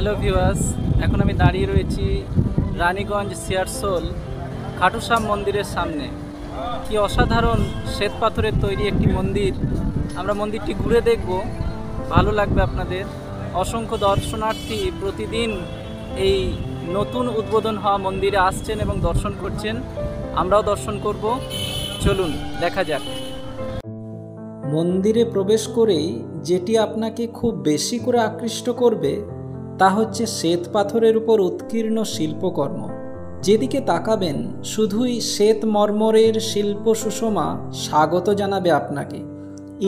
Hello viewers, এখন আমি দাঁড়িয়ে রয়েছি রানীগঞ্জ সিয়ারসোল খাটুশ্যাম মন্দিরের সামনে। কি অসাধারণ শ্বেত পাথরের তৈরি একটি মন্দির। আমরা মন্দিরটি ঘুরে দেখব, ভালো লাগবে আপনাদের। অসংখ্য দর্শনার্থী প্রতিদিন এই নতুন উদ্বোধন হওয়া মন্দিরে আসছেন এবং দর্শন করছেন। আমরাও দর্শন করব, চলুন দেখা যাক। মন্দিরে প্রবেশ করেই যেটি আপনাকে খুব বেশি করে আকৃষ্ট করবে তা হচ্ছে শ্বেত পাথরের উপর উৎকীর্ণ শিল্পকর্ম। যেদিকে তাকাবেন শুধুই শ্বেত মর্মরের শিল্প সুষমা স্বাগত জানাবে আপনাকে।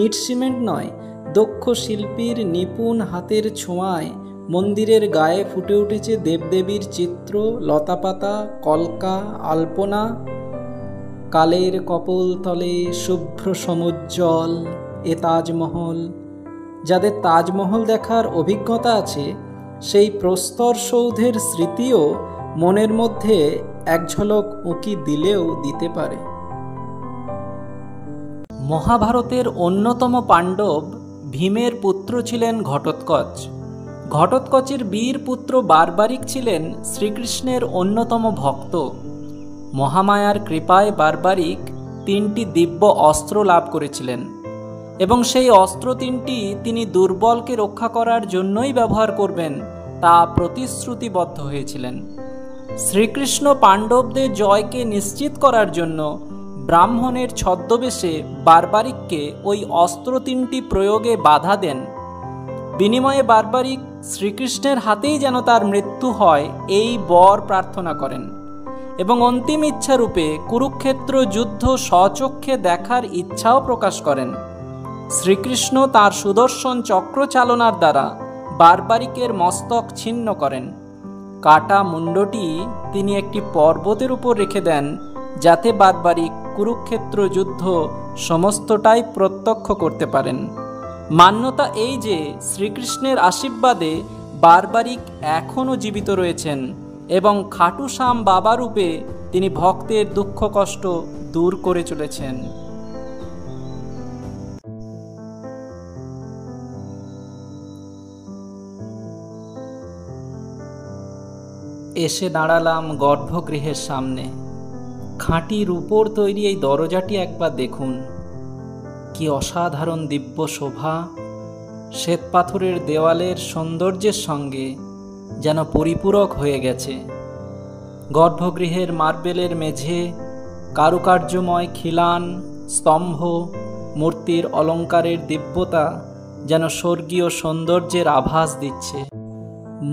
ইট সিমেন্ট নয়, দক্ষ শিল্পীর নিপুণ হাতের ছোঁয়ায় মন্দিরের গায়ে ফুটে উঠেছে দেবদেবীর চিত্র, লতাপাতা, কলকা, আলপনা। কালের কপোল তলে শুভ্র সমুজ্জ্বল এ তাজমহল। যাদের তাজমহল দেখার অভিজ্ঞতা আছে, সেই প্রস্তর সৌধের স্মৃতিও মনের মধ্যে এক ঝলক উঁকি দিলেও দিতে পারে। মহাভারতের অন্যতম পাণ্ডব ভীমের পুত্র ছিলেন ঘটোৎকচ। ঘটোৎকচের বীর পুত্র বারবারিক ছিলেন শ্রীকৃষ্ণের অন্যতম ভক্ত। মহামায়ার কৃপায় বারবারিক 3টি দিব্য অস্ত্র লাভ করেছিলেন এবং সেই অস্ত্র 3টি তিনি দুর্বলকে রক্ষা করার জন্যই ব্যবহার করবেন তা প্রতিশ্রুতিবদ্ধ হয়েছিলেন। শ্রীকৃষ্ণ পাণ্ডবদের জয়কে নিশ্চিত করার জন্য ব্রাহ্মণের ছদ্মবেশে বারবারিককে ওই অস্ত্র 3টি প্রয়োগে বাধা দেন। বিনিময়ে বারবারিক শ্রীকৃষ্ণের হাতেই যেন তার মৃত্যু হয় এই বর প্রার্থনা করেন এবং অন্তিম ইচ্ছারূপে কুরুক্ষেত্র যুদ্ধ স্বচক্ষে দেখার ইচ্ছাও প্রকাশ করেন। শ্রীকৃষ্ণ তার সুদর্শন চক্র চালনার দ্বারা বারবারিকের মস্তক ছিন্ন করেন। কাটা মুণ্ডটি তিনি একটি পর্বতের উপর রেখে দেন, যাতে বারবারিক কুরুক্ষেত্র যুদ্ধ সমস্তটাই প্রত্যক্ষ করতে পারেন। মান্যতা এই যে শ্রীকৃষ্ণের আশীর্বাদে বারবারিক এখনও জীবিত রয়েছেন এবং খাটুশ্যাম বাবা রূপে তিনি ভক্তের দুঃখ কষ্ট দূর করে চলেছেন। এসে দাঁড়ালাম গর্ভগৃহের সামনে। খাঁটি রূপোর তৈরি এই দরজাটি একবার দেখুন, কি অসাধারণ দিব্য শোভা। শ্বেত পাথরের দেওয়ালের সৌন্দর্যের সঙ্গে যেন পরিপূরক হয়ে গেছে। গর্ভগৃহের মার্বেলের মেঝে, কারুকার্যময় খিলান, স্তম্ভ, মূর্তির অলঙ্কারের দিব্যতা যেন স্বর্গীয় সৌন্দর্যের আভাস দিচ্ছে।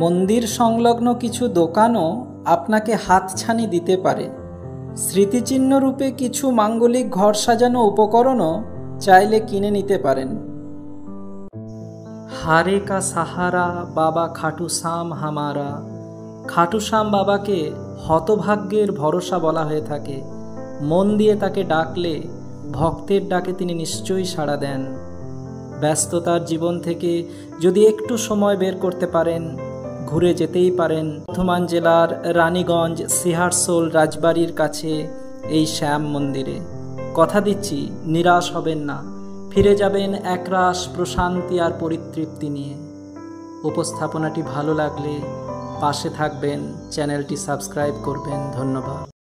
মন্দির সংলগ্ন কিছু দোকানও আপনাকে হাতছানি দিতে পারে। স্মৃতিচিহ্ন রূপে কিছু মাঙ্গলিক ঘর সাজানো উপকরণও চাইলে কিনে নিতে পারেন। হারে কা সাহারা বাবা খাটুশ্যাম হামারা। খাটুশ্যাম বাবাকে হতভাগ্যের ভরসা বলা হয়ে থাকে। মন দিয়ে তাকে ডাকলে ভক্তের ডাকে তিনি নিশ্চয়ই সাড়া দেন। ব্যস্ততার জীবন থেকে যদি একটু সময় বের করতে পারেন, ঘুরে যেতেই পারেন বর্ধমান জেলার রানীগঞ্জ সিয়ারসোল রাজবাড়ির কাছে এই শ্যাম মন্দিরে। কথা দিচ্ছি, নিরাশ হবেন না, ফিরে যাবেন একরাশ প্রশান্তি আর পরিতৃপ্তি নিয়ে। উপস্থাপনাটি ভালো লাগলে পাশে থাকবেন, চ্যানেলটি সাবস্ক্রাইব করবেন। ধন্যবাদ।